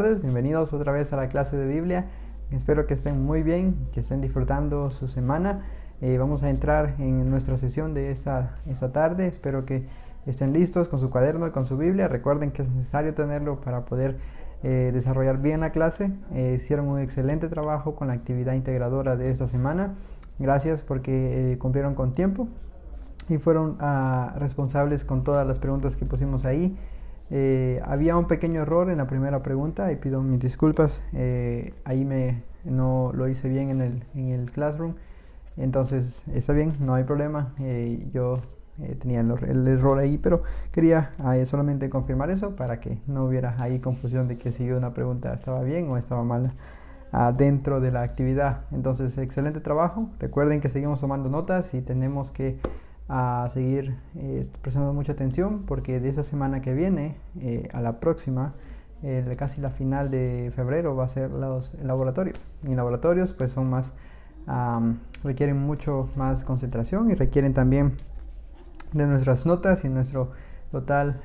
tardes, bienvenidos otra vez a la clase de Biblia. Espero que estén muy bien, que estén disfrutando su semana. Vamos a entrar en nuestra sesión de esta tarde. Espero que estén listos con su cuaderno y con su Biblia. Recuerden que es necesario tenerlo para poder desarrollar bien la clase. Hicieron un excelente trabajo con la actividad integradora de esta semana. Gracias porque cumplieron con tiempo y fueron responsables con todas las preguntas que pusimos ahí. Había un pequeño error en la primera pregunta y pido mis disculpas. Ahí no lo hice bien en el Classroom. Entonces está bien, no hay problema. Yo tenía el error ahí, pero quería solamente confirmar eso para que no hubiera ahí confusión de que si una pregunta estaba bien o estaba mal dentro de la actividad. Entonces, excelente trabajo. Recuerden que seguimos tomando notas y tenemos que seguir prestando mucha atención, porque de esa semana que viene a la próxima, casi la final de febrero, va a ser los laboratorios. Y laboratorios pues son más, requieren mucho más concentración y requieren también de nuestras notas y nuestro total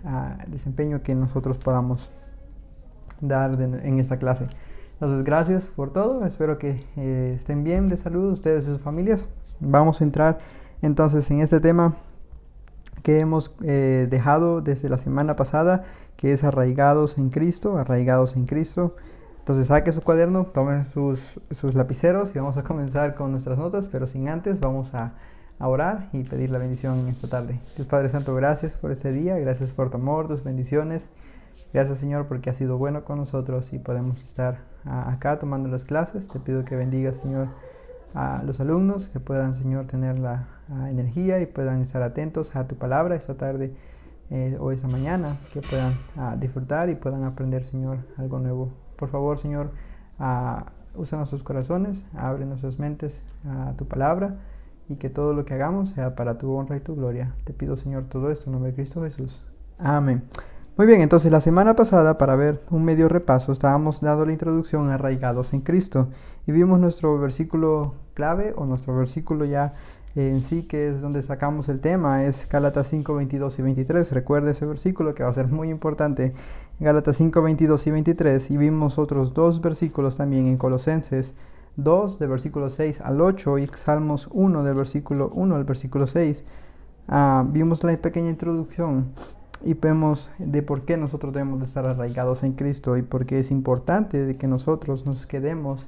desempeño que nosotros podamos dar en esta clase. Entonces, gracias por todo. Espero que estén bien de salud ustedes y sus familias. Vamos a entrar entonces en este tema que hemos dejado desde la semana pasada, que es arraigados en Cristo, arraigados en Cristo. Entonces saque su cuaderno, tomen sus lapiceros y vamos a comenzar con nuestras notas, pero sin antes vamos a orar y pedir la bendición en esta tarde. Dios Padre Santo, gracias por este día, gracias por tu amor, tus bendiciones. Gracias, Señor, porque has sido bueno con nosotros y podemos estar acá tomando las clases. Te pido que bendiga, Señor, a los alumnos, que puedan, Señor, tener la energía y puedan estar atentos a tu palabra esta tarde o esta mañana, que puedan disfrutar y puedan aprender, Señor, algo nuevo. Por favor, Señor, usa nuestros corazones, abre nuestras mentes a tu palabra y que todo lo que hagamos sea para tu honra y tu gloria. Te pido, Señor, todo esto en nombre de Cristo Jesús. Amén. Muy bien, entonces la semana pasada, para ver un medio repaso, estábamos dando la introducción a arraigados en Cristo y vimos nuestro versículo clave o nuestro versículo ya en sí, que es donde sacamos el tema, es Gálatas 5, 22 y 23. Recuerde ese versículo que va a ser muy importante, Gálatas 5, 22 y 23, y vimos otros dos versículos también en Colosenses 2, de versículo 6 al 8, y Salmos 1, del versículo 1 al versículo 6. Vimos la pequeña introducción y vemos de por qué nosotros debemos de estar arraigados en Cristo y por qué es importante de que nosotros nos quedemos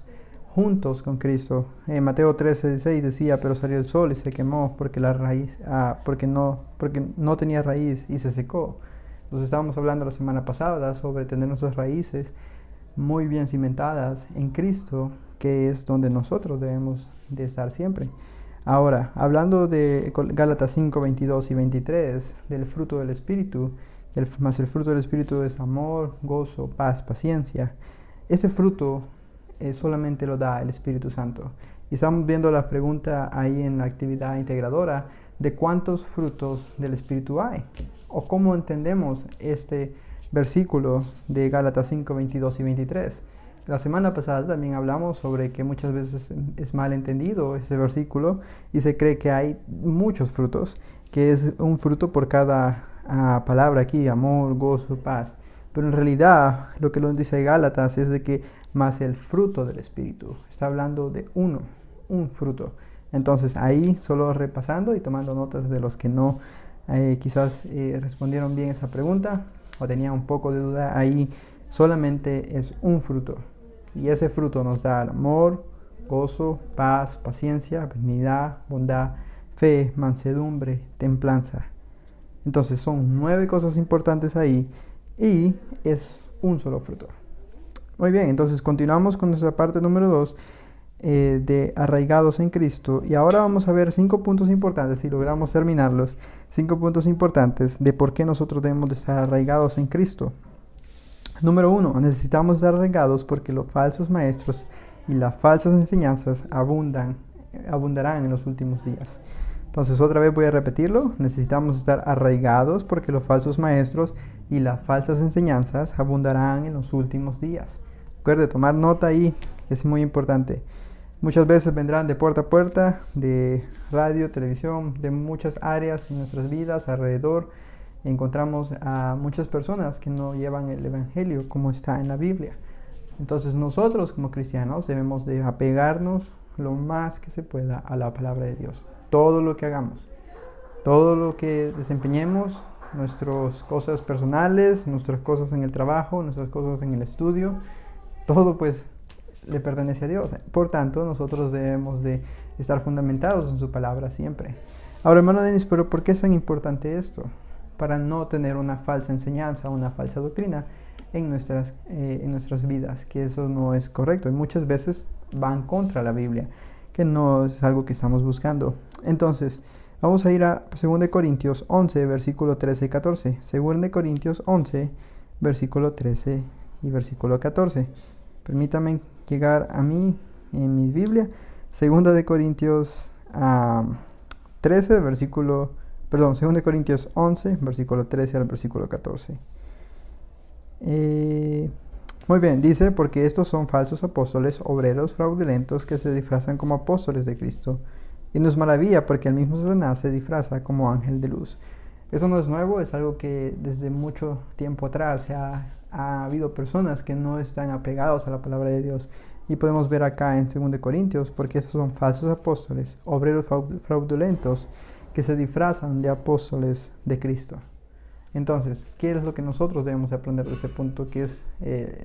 juntos con Cristo. Mateo 13:6 decía, pero salió el sol y se quemó porque la raíz, porque no tenía raíz y se secó. Entonces estábamos hablando la semana pasada sobre tener nuestras raíces muy bien cimentadas en Cristo, que es donde nosotros debemos de estar siempre. Ahora, hablando de Gálatas 5, 22 y 23, del fruto del Espíritu, el fruto del Espíritu es amor, gozo, paz, paciencia. Ese fruto solamente lo da el Espíritu Santo. Y estamos viendo la pregunta ahí en la actividad integradora de cuántos frutos del Espíritu hay, o cómo entendemos este versículo de Gálatas 5, 22 y 23. La semana pasada también hablamos sobre que muchas veces es mal entendido ese versículo y se cree que hay muchos frutos, que es un fruto por cada palabra aquí, amor, gozo, paz. Pero en realidad lo que nos dice Gálatas es de que más el fruto del Espíritu. Está hablando de un fruto. Entonces ahí solo repasando y tomando notas de los que no quizás respondieron bien esa pregunta o tenían un poco de duda, ahí solamente es un fruto. Y ese fruto nos da amor, gozo, paz, paciencia, benignidad, bondad, fe, mansedumbre, templanza. Entonces son 9 cosas importantes ahí y es un solo fruto. Muy bien, entonces continuamos con nuestra parte número 2 de arraigados en Cristo. Y ahora vamos a ver 5 puntos importantes, si logramos terminarlos, 5 puntos importantes de por qué nosotros debemos de estar arraigados en Cristo. Número 1, necesitamos estar arraigados porque los falsos maestros y las falsas enseñanzas abundarán en los últimos días. Entonces otra vez voy a repetirlo, necesitamos estar arraigados porque los falsos maestros y las falsas enseñanzas abundarán en los últimos días. Recuerde tomar nota ahí, que es muy importante. Muchas veces vendrán de puerta a puerta, de radio, televisión, de muchas áreas en nuestras vidas alrededor. Encontramos a muchas personas que no llevan el evangelio como está en la Biblia. Entonces nosotros como cristianos debemos de apegarnos lo más que se pueda a la palabra de Dios. Todo lo que hagamos, todo lo que desempeñemos, nuestras cosas personales, nuestras cosas en el trabajo, nuestras cosas en el estudio, todo pues le pertenece a Dios. Por tanto, nosotros debemos de estar fundamentados en su palabra siempre. Ahora, hermano Denis, pero ¿por qué es tan importante esto? Para no tener una falsa enseñanza, una falsa doctrina en nuestras vidas, que eso no es correcto y muchas veces van contra la Biblia, que no es algo que estamos buscando. Entonces, vamos a ir a 2 Corintios 11, versículo 13 y 14. 2 Corintios 11, versículo 13 y versículo 14. Permítanme llegar a mí en mi Biblia. 2 Corintios 13, versículo... Perdón, 2 Corintios 11, versículo 13 al versículo 14. Muy bien, dice, porque estos son falsos apóstoles, obreros fraudulentos que se disfrazan como apóstoles de Cristo. Y nos maravilla porque el mismo Satanás se disfraza como ángel de luz. Eso no es nuevo, es algo que desde mucho tiempo atrás ha habido personas que no están apegados a la palabra de Dios. Y podemos ver acá en 2 Corintios, porque estos son falsos apóstoles, obreros fraudulentos que se disfrazan de apóstoles de Cristo. Entonces, ¿qué es lo que nosotros debemos aprender de este punto? ¿Qué es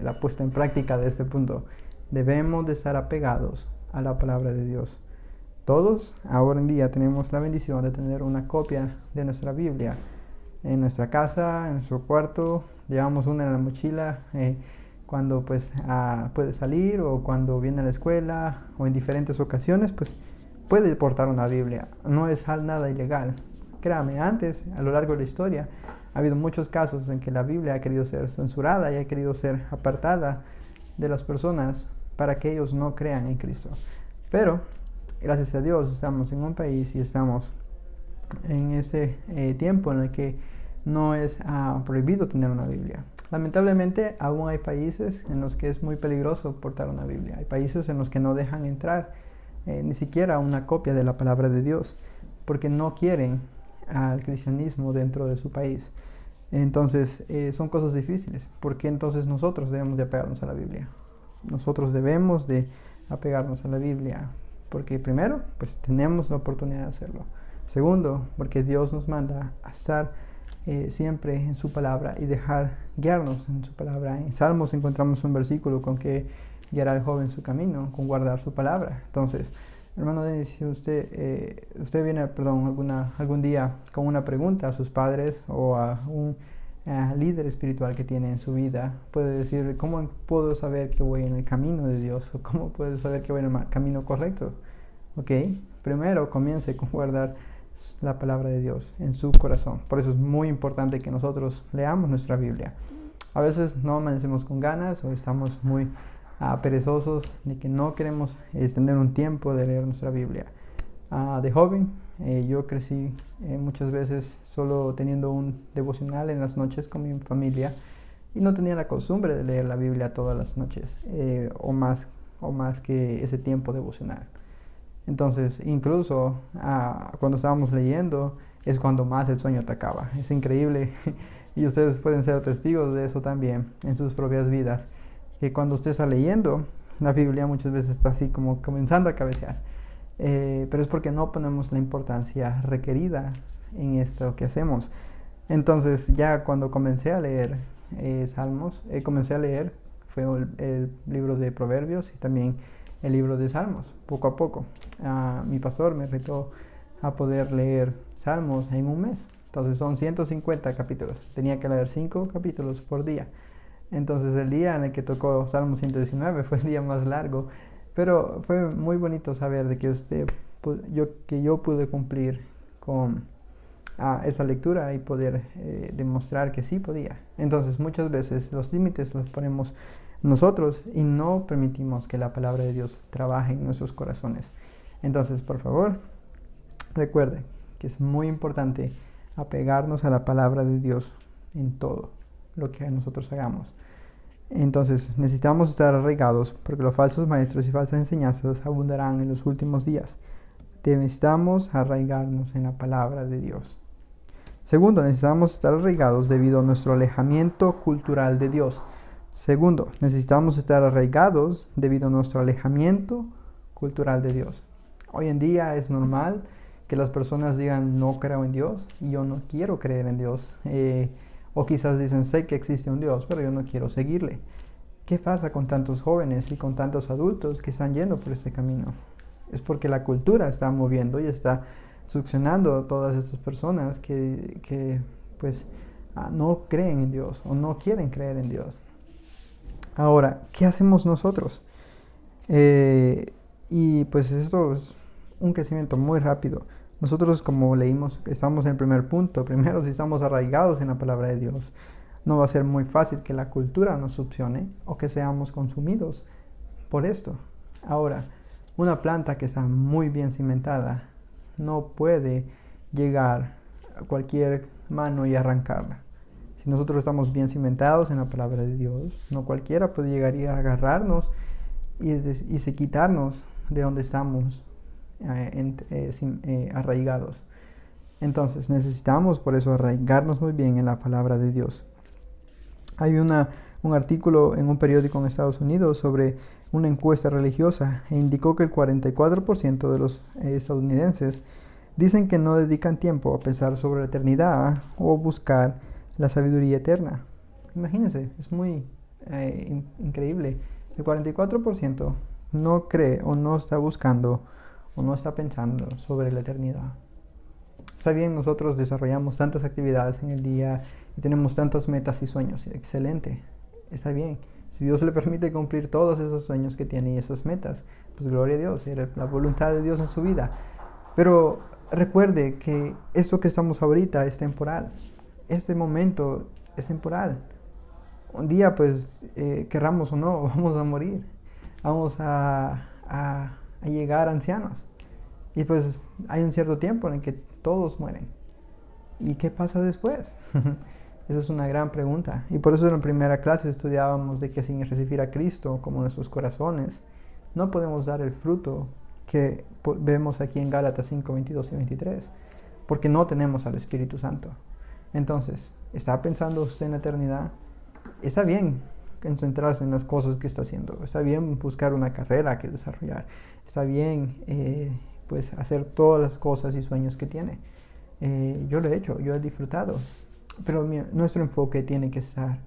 la puesta en práctica de este punto? Debemos de estar apegados a la palabra de Dios. Todos, ahora en día, tenemos la bendición de tener una copia de nuestra Biblia en nuestra casa, en nuestro cuarto. Llevamos una en la mochila cuando pues puede salir, o cuando viene a la escuela, o en diferentes ocasiones, pues puede portar una Biblia. No es nada ilegal. Créame, antes, a lo largo de la historia, ha habido muchos casos en que la Biblia ha querido ser censurada y ha querido ser apartada de las personas para que ellos no crean en Cristo. Pero, gracias a Dios, estamos en un país y estamos en ese tiempo en el que no es prohibido tener una Biblia. Lamentablemente, aún hay países en los que es muy peligroso portar una Biblia. Hay países en los que no dejan entrar ni siquiera una copia de la palabra de Dios, porque no quieren al cristianismo dentro de su país. Entonces, son cosas difíciles. ¿Por qué entonces nosotros debemos de apegarnos a la Biblia? Nosotros debemos de apegarnos a la Biblia, porque primero, pues tenemos la oportunidad de hacerlo. Segundo, porque Dios nos manda a estar siempre en su palabra y dejar guiarnos en su palabra. En Salmos encontramos un versículo con que guiará al joven su camino, con guardar su palabra. Entonces, hermano Denis, si usted viene, algún día con una pregunta a sus padres o a un líder espiritual que tiene en su vida, puede decir, ¿cómo puedo saber que voy en el camino de Dios? ¿O cómo puedo saber que voy en el camino correcto? Ok, primero comience con guardar la palabra de Dios en su corazón. Por eso es muy importante que nosotros leamos nuestra Biblia. A veces no amanecemos con ganas o estamos muy perezosos de que no queremos tener un tiempo de leer nuestra Biblia. De joven, yo crecí muchas veces solo teniendo un devocional en las noches con mi familia y no tenía la costumbre de leer la Biblia todas las noches o más que ese tiempo devocional. Entonces, incluso cuando estábamos leyendo es cuando más el sueño atacaba. Es increíble y ustedes pueden ser testigos de eso también en sus propias vidas, que cuando usted está leyendo la Biblia muchas veces está así como comenzando a cabecear. Pero es porque no ponemos la importancia requerida en esto que hacemos. Entonces, ya cuando comencé a leer Salmos, fue el libro de Proverbios y también el libro de Salmos, poco a poco. Mi pastor me retó a poder leer Salmos en un mes. Entonces son 150 capítulos. Tenía que leer 5 capítulos por día. Entonces el día en el que tocó Salmo 119 fue el día más largo. Pero fue muy bonito saber de que yo pude cumplir con esa lectura y poder demostrar que sí podía. Entonces muchas veces los límites los ponemos nosotros y no permitimos que la palabra de Dios trabaje en nuestros corazones. Entonces, por favor, recuerden que es muy importante apegarnos a la palabra de Dios en todo lo que nosotros hagamos. Entonces, necesitamos estar arraigados porque los falsos maestros y falsas enseñanzas abundarán en los últimos días. Necesitamos arraigarnos en la palabra de Dios. Segundo, necesitamos estar arraigados debido a nuestro alejamiento cultural de Dios. Segundo, necesitamos estar arraigados debido a nuestro alejamiento cultural de Dios. Hoy en día es normal que las personas digan no creo en Dios y yo no quiero creer en Dios. O quizás dicen sé que existe un Dios, pero yo no quiero seguirle. ¿Qué pasa con tantos jóvenes y con tantos adultos que están yendo por este camino? Es porque la cultura está moviendo y está succionando a todas estas personas que pues no creen en Dios o no quieren creer en Dios. Ahora, ¿qué hacemos nosotros? Y pues esto es un crecimiento muy rápido. Nosotros, como leímos, estamos en el primer punto. Primero, si estamos arraigados en la palabra de Dios, no va a ser muy fácil que la cultura nos succione o que seamos consumidos por esto. Ahora, una planta que está muy bien cimentada no puede llegar a cualquier mano y arrancarla. Si nosotros estamos bien cimentados en la palabra de Dios, no cualquiera puede llegar y agarrarnos y quitarnos de donde estamos arraigados. Entonces necesitamos por eso arraigarnos muy bien en la palabra de Dios. Hay un artículo en un periódico en Estados Unidos sobre una encuesta religiosa e indicó que el 44% de los estadounidenses dicen que no dedican tiempo a pensar sobre la eternidad o buscar la sabiduría eterna. Imagínense, es muy increíble. El 44% no cree o no está buscando o no está pensando sobre la eternidad. Está bien, nosotros desarrollamos tantas actividades en el día y tenemos tantas metas y sueños. Excelente, está bien. Si Dios le permite cumplir todos esos sueños que tiene y esas metas, pues gloria a Dios, era la voluntad de Dios en su vida. Pero recuerde que esto que estamos ahorita es temporal. Este momento es temporal. Un día, pues, querramos o no, vamos a morir. Vamos a llegar ancianos. Y pues hay un cierto tiempo en el que todos mueren. ¿Y qué pasa después? Esa es una gran pregunta. Y por eso en la primera clase estudiábamos de que sin recibir a Cristo como nuestros corazones, no podemos dar el fruto que vemos aquí en Gálatas 5, 22 y 23. Porque no tenemos al Espíritu Santo. Entonces, ¿está pensando usted en la eternidad? Está bien concentrarse en las cosas que está haciendo. Está bien buscar una carrera que desarrollar. Está bien pues hacer todas las cosas y sueños que tiene. Yo lo he hecho, yo he disfrutado. Pero nuestro enfoque tiene que estar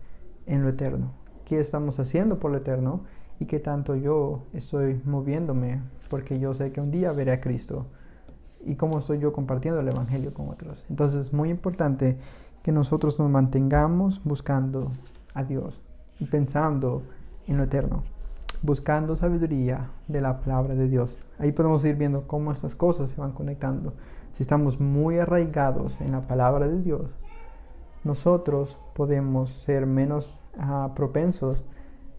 en lo eterno. ¿Qué estamos haciendo por lo eterno? Y qué tanto yo estoy moviéndome porque yo sé que un día veré a Cristo. Y cómo estoy yo compartiendo el Evangelio con otros. Entonces es muy importante que nosotros nos mantengamos buscando a Dios y pensando en lo eterno, buscando sabiduría de la palabra de Dios. Ahí podemos ir viendo cómo estas cosas se van conectando. Si estamos muy arraigados en la palabra de Dios, nosotros podemos ser menos propensos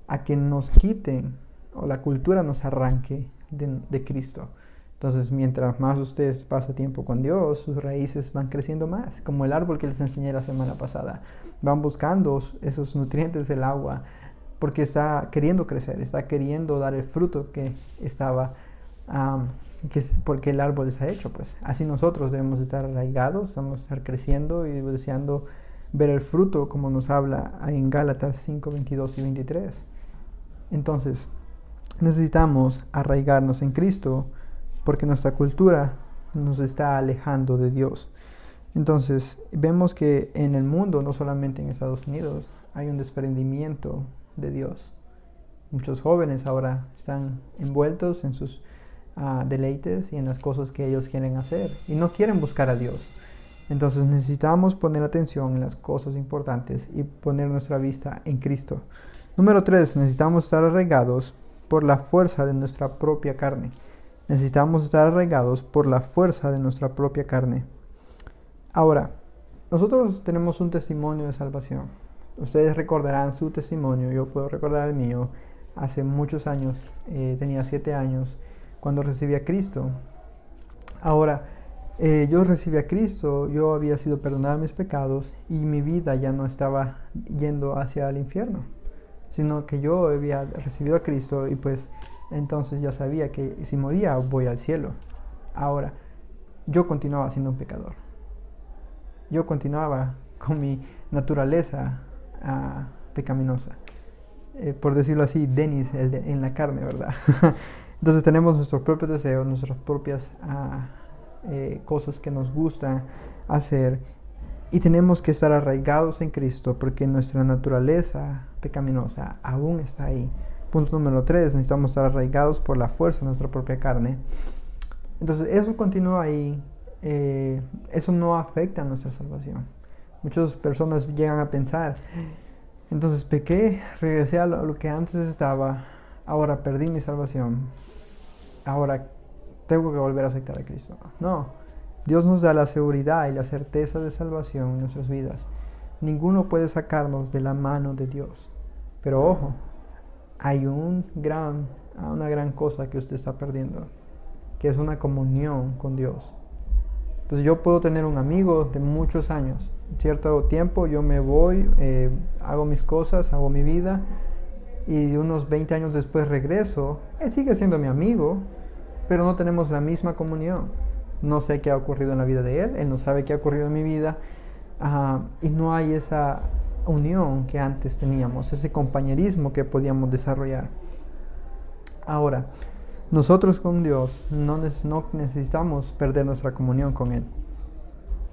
a que nos quiten o la cultura nos arranque de Cristo. Entonces, mientras más ustedes pasan tiempo con Dios, sus raíces van creciendo más, como el árbol que les enseñé la semana pasada. Van buscando esos nutrientes del agua porque está queriendo crecer, está queriendo dar el fruto que estaba, que es porque el árbol les ha hecho. Pues así nosotros debemos estar arraigados, debemos estar creciendo y deseando ver el fruto como nos habla en Gálatas 5, 22 y 23. Entonces, necesitamos arraigarnos en Cristo, porque nuestra cultura nos está alejando de Dios. Entonces, vemos que en el mundo, no solamente en Estados Unidos, hay un desprendimiento de Dios. Muchos jóvenes ahora están envueltos en sus deleites y en las cosas que ellos quieren hacer y no quieren buscar a Dios. Entonces necesitamos poner atención en las cosas importantes y poner nuestra vista en Cristo. Número 3, necesitamos estar arraigados por la fuerza de nuestra propia carne. Necesitamos estar arraigados por la fuerza de nuestra propia carne. Ahora, nosotros tenemos un testimonio de salvación. Ustedes recordarán su testimonio, yo puedo recordar el mío. Hace muchos años, tenía 7 años, cuando recibí a Cristo. Ahora, yo recibí a Cristo, yo había sido perdonado mis pecados y mi vida ya no estaba yendo hacia el infierno, sino que yo había recibido a Cristo y pues entonces ya sabía que si moría voy al cielo. Ahora, yo continuaba siendo un pecador. Yo continuaba con mi naturaleza pecaminosa. por decirlo así, Denis en la carne, ¿verdad? Entonces tenemos nuestros propios deseos, nuestras propias cosas que nos gusta hacer, y tenemos que estar arraigados en Cristo porque nuestra naturaleza pecaminosa aún está ahí. Punto número 3, necesitamos estar arraigados por la fuerza de nuestra propia carne. Entonces eso continúa ahí, eso no afecta a nuestra salvación. Muchas personas llegan a pensar, entonces pequé, regresé a lo que antes estaba, ahora perdí mi salvación, ahora tengo que volver a aceptar a Cristo. No, Dios nos da la seguridad y la certeza de salvación en nuestras vidas. Ninguno puede sacarnos de la mano de Dios. Pero ojo, hay una gran cosa que usted está perdiendo, que es una comunión con Dios. Entonces yo puedo tener un amigo de muchos años, cierto tiempo yo me voy, hago mis cosas, hago mi vida, y unos 20 años después regreso, él sigue siendo mi amigo, pero no tenemos la misma comunión. No sé qué ha ocurrido en la vida de él no sabe qué ha ocurrido en mi vida, y no hay esa unión que antes teníamos, ese compañerismo que podíamos desarrollar. Ahora, nosotros con Dios no necesitamos perder nuestra comunión con Él.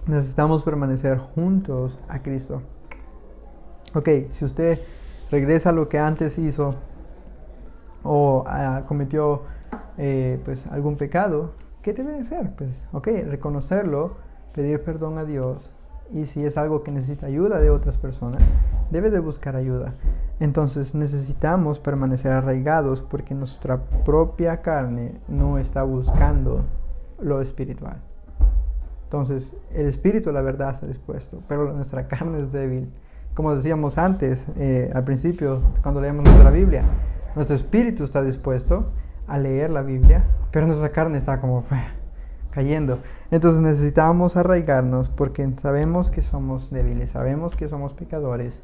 Necesitamos permanecer juntos a Cristo. Ok, si usted regresa a lo que antes hizo o cometió pues algún pecado, ¿qué debe de hacer? Pues reconocerlo, pedir perdón a Dios, y si es algo que necesita ayuda de otras personas, debe de buscar ayuda. Entonces necesitamos permanecer arraigados porque nuestra propia carne no está buscando lo espiritual. Entonces el espíritu, la verdad, está dispuesto, pero nuestra carne es débil. Como decíamos antes, al principio, cuando leemos nuestra Biblia, nuestro espíritu está dispuesto a leer la Biblia, pero nuestra carne está como cayendo. Entonces necesitamos arraigarnos porque sabemos que somos débiles, sabemos que somos pecadores,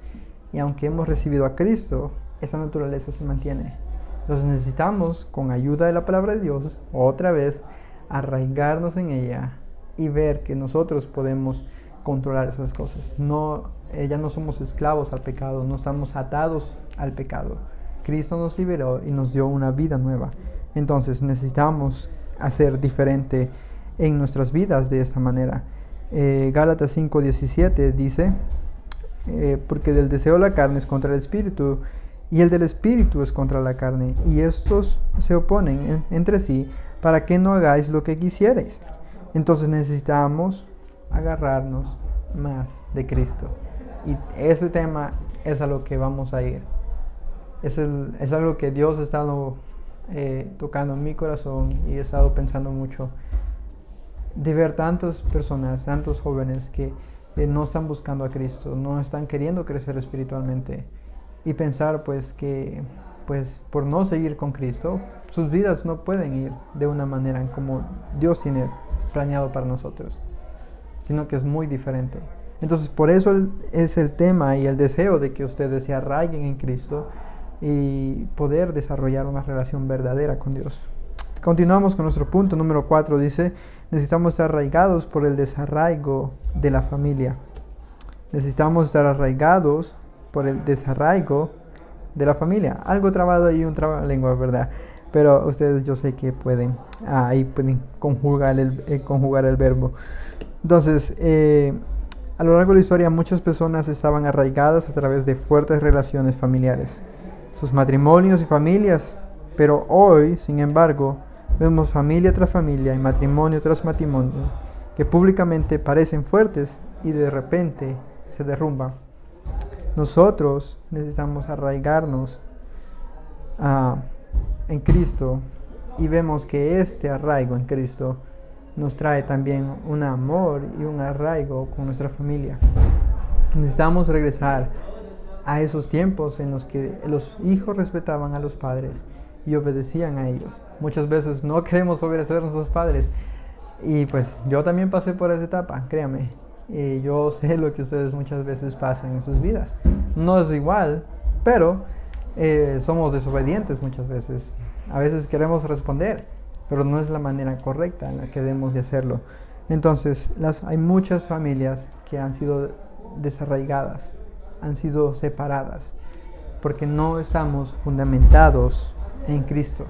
y aunque hemos recibido a Cristo, esa naturaleza se mantiene. Entonces necesitamos, con ayuda de la palabra de Dios, otra vez arraigarnos en ella y ver que nosotros podemos controlar esas cosas. Ya no somos esclavos al pecado, no estamos atados al pecado. Cristo nos liberó y nos dio una vida nueva. Entonces necesitamos hacer diferente en nuestras vidas de esta manera. Gálatas 5:17 dice, porque del deseo de la carne es contra el espíritu, y el del espíritu es contra la carne, y estos se oponen entre sí, para que no hagáis lo que quisierais. Entonces necesitamos agarrarnos más de Cristo, y ese tema es a lo que vamos a ir. Es algo que Dios ha estado tocando en mi corazón, y he estado pensando mucho de ver tantas personas, tantos jóvenes que no están buscando a Cristo, no están queriendo crecer espiritualmente, y pensar pues que por no seguir con Cristo, sus vidas no pueden ir de una manera como Dios tiene planeado para nosotros, sino que es muy diferente. Entonces por eso es el tema y el deseo de que ustedes se arraiguen en Cristo y poder desarrollar una relación verdadera con Dios. Continuamos con nuestro punto número 4. Dice, necesitamos estar arraigados por el desarraigo de la familia. Necesitamos estar arraigados por el desarraigo de la familia. Algo trabado ahí, un trabalengua, ¿verdad? Pero ustedes, yo sé que pueden conjugar el verbo. Entonces, a lo largo de la historia, muchas personas estaban arraigadas a través de fuertes relaciones familiares, sus matrimonios y familias. Pero hoy, sin embargo, vemos familia tras familia y matrimonio tras matrimonio que públicamente parecen fuertes y de repente se derrumban. Nosotros necesitamos arraigarnos en Cristo, y vemos que este arraigo en Cristo nos trae también un amor y un arraigo con nuestra familia. Necesitamos regresar a esos tiempos en los que los hijos respetaban a los padres y obedecían a ellos. Muchas veces no queremos obedecer a nuestros padres, y pues yo también pasé por esa etapa, créanme, y yo sé lo que ustedes muchas veces pasan en sus vidas. No es igual, pero somos desobedientes muchas veces. A veces queremos responder, pero no es la manera correcta en la que debemos de hacerlo. Entonces hay muchas familias que han sido desarraigadas, han sido separadas, porque no estamos fundamentados en Cristo.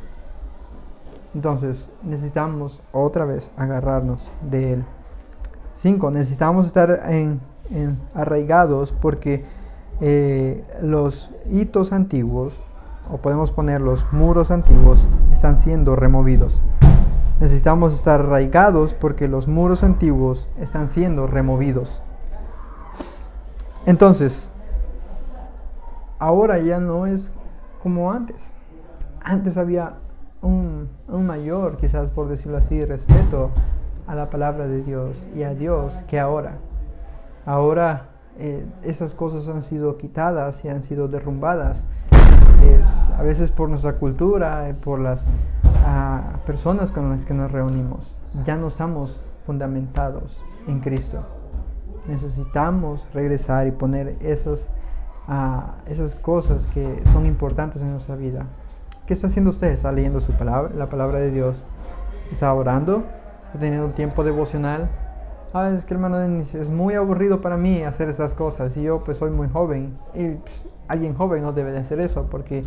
Entonces necesitamos otra vez agarrarnos de Él. 5. Necesitamos estar arraigados porque los hitos antiguos, o podemos poner los muros antiguos, están siendo removidos. Necesitamos estar arraigados porque los muros antiguos están siendo removidos. Entonces, ahora ya no es como antes. Antes había un mayor, quizás por decirlo así, respeto a la palabra de Dios y a Dios que ahora. Ahora esas cosas han sido quitadas y han sido derrumbadas. A veces por nuestra cultura, por las personas con las que nos reunimos. Ya no estamos fundamentados en Cristo. Necesitamos regresar y poner esas cosas que son importantes en nuestra vida. ¿Qué está haciendo usted? ¿Está leyendo su palabra, la palabra de Dios? ¿Está orando? ¿Está teniendo un tiempo devocional? Es que, hermano Denis, es muy aburrido para mí hacer estas cosas y yo pues soy muy joven. Y alguien joven no debe de hacer eso porque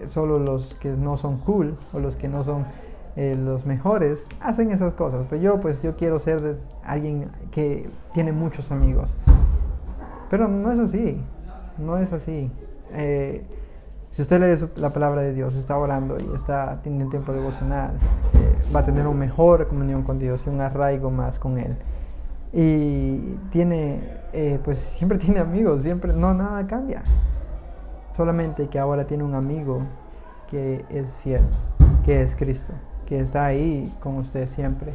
solo los que no son cool o los que no son los mejores hacen esas cosas. Pero yo quiero ser alguien que tiene muchos amigos. Pero no es así. No es así. Si usted lee la palabra de Dios, está orando y está teniendo un tiempo devocional, va a tener una mejor comunión con Dios y un arraigo más con Él. Y pues siempre tiene amigos, nada cambia. Solamente que ahora tiene un amigo que es fiel, que es Cristo, que está ahí con usted siempre.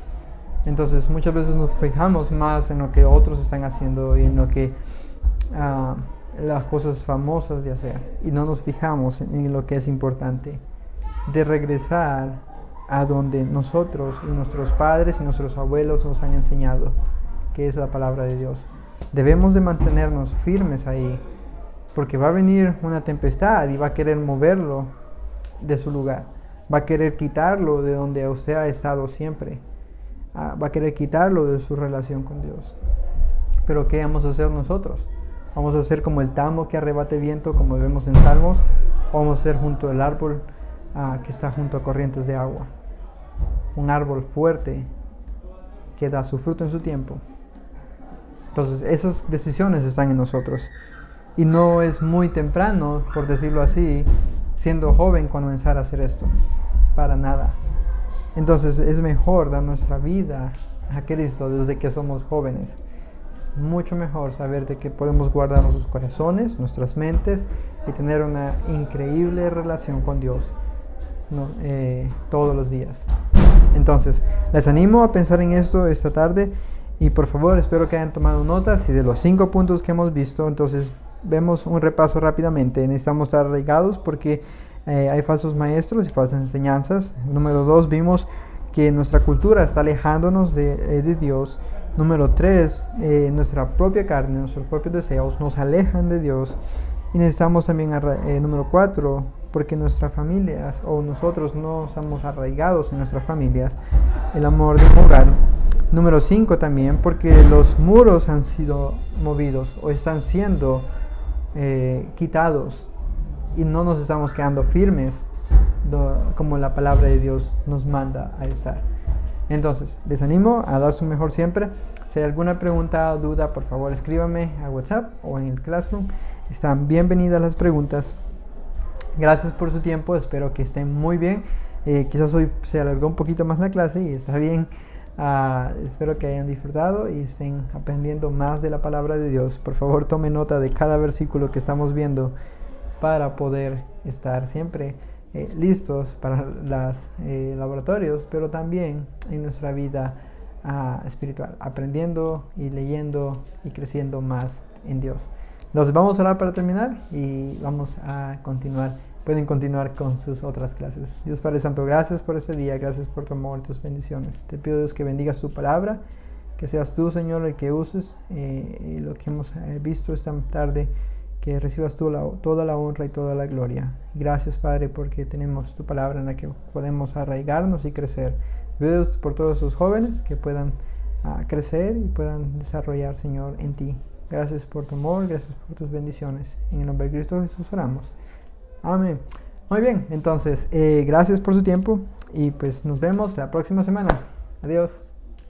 Entonces muchas veces nos fijamos más en lo que otros están haciendo y en lo que las cosas famosas de hacer, y no nos fijamos en lo que es importante, de regresar a donde nosotros y nuestros padres y nuestros abuelos nos han enseñado, que es la palabra de Dios. Debemos de mantenernos firmes ahí, porque va a venir una tempestad y va a querer moverlo de su lugar, va a querer quitarlo de donde usted ha estado siempre, va a querer quitarlo de su relación con Dios. Pero ¿qué vamos a hacer nosotros? ¿Vamos a ser como el tamo que arrebate viento, como vemos en Salmos? ¿O vamos a ser junto al árbol que está junto a corrientes de agua? Un árbol fuerte que da su fruto en su tiempo. Entonces esas decisiones están en nosotros. Y no es muy temprano, por decirlo así, siendo joven, comenzar a hacer esto. Para nada. Entonces es mejor dar nuestra vida a Cristo desde que somos jóvenes. Mucho mejor saber de que podemos guardar nuestros corazones, nuestras mentes y tener una increíble relación con Dios todos los días. Entonces, les animo a pensar en esto esta tarde y por favor espero que hayan tomado notas y de los 5 puntos que hemos visto. Entonces vemos un repaso rápidamente. Necesitamos estar arraigados porque hay falsos maestros y falsas enseñanzas. Número 2, vimos que nuestra cultura está alejándonos de Dios. Número 3, nuestra propia carne, nuestros propios deseos nos alejan de Dios. Y necesitamos también, número 4, porque nuestras familias o nosotros no estamos arraigados en nuestras familias, el amor de un hogar. Número 5 también, porque los muros han sido movidos o están siendo quitados y no nos estamos quedando firmes como la palabra de Dios nos manda a estar. Entonces, les animo a dar su mejor siempre. Si hay alguna pregunta o duda, por favor escríbame a WhatsApp o en el Classroom. Están bienvenidas las preguntas. Gracias por su tiempo, espero que estén muy bien. Quizás hoy se alargó un poquito más la clase y está bien. Espero que hayan disfrutado y estén aprendiendo más de la palabra de Dios. Por favor, tome nota de cada versículo que estamos viendo para poder estar siempre listos para los laboratorios, pero también en nuestra vida espiritual, aprendiendo y leyendo y creciendo más en Dios. Nos vamos a orar para terminar y vamos a continuar. Pueden continuar con sus otras clases. Dios Padre Santo, gracias por este día, gracias por tu amor y tus bendiciones. Te pido, Dios, que bendigas tu palabra, que seas tú, Señor, el que uses lo que hemos visto esta tarde, que recibas tú toda la honra y toda la gloria. Gracias, Padre, porque tenemos tu palabra en la que podemos arraigarnos y crecer. Te pido, Dios, por todos esos jóvenes que puedan crecer y puedan desarrollar, Señor, en ti. gracias por tu amor, gracias por tus bendiciones. En el nombre de Cristo Jesús oramos. Amén. Muy bien, entonces, gracias por su tiempo y pues nos vemos la próxima semana. Adiós.